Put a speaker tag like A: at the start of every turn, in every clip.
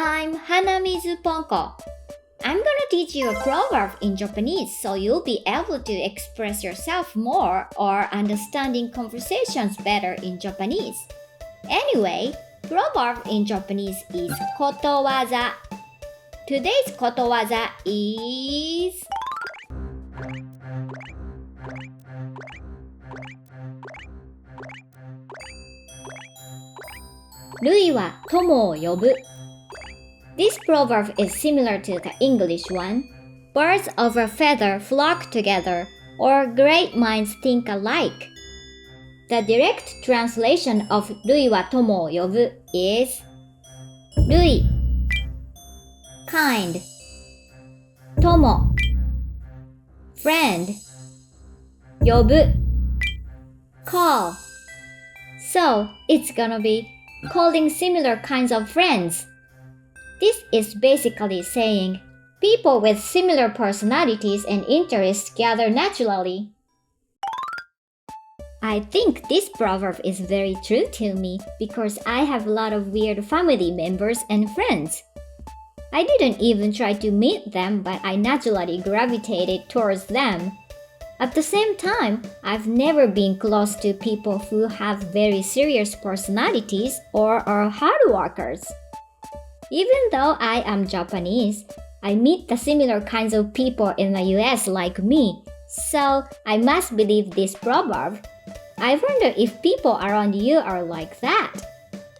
A: I'm hanamizuponko. I'm gonna teach you a proverb in Japanese so you'll be able to express yourself more or understanding conversations better in Japanese. Anyway, proverb in Japanese is ことわざ. Today's ことわざ is類は友を呼ぶ. This proverb is similar to the English one. Birds of a feather flock together, or great minds think alike. The direct translation of 類は友を呼ぶ is 類 kind 友 friend 呼ぶ call. So it's gonna be calling similar kinds of friends. This is basically saying people with similar personalities and interests gather naturally. I think this proverb is very true to me because I have a lot of weird family members and friends. I didn't even try to meet them, but I naturally gravitated towards them. At the same time, I've never been close to people who have very serious personalities or are hard workers. Even though I am Japanese, I meet the similar kinds of people in the US like me, so I must believe this proverb. I wonder if people around you are like that.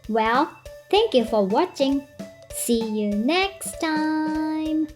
A: Well, thank you for watching. See you next time.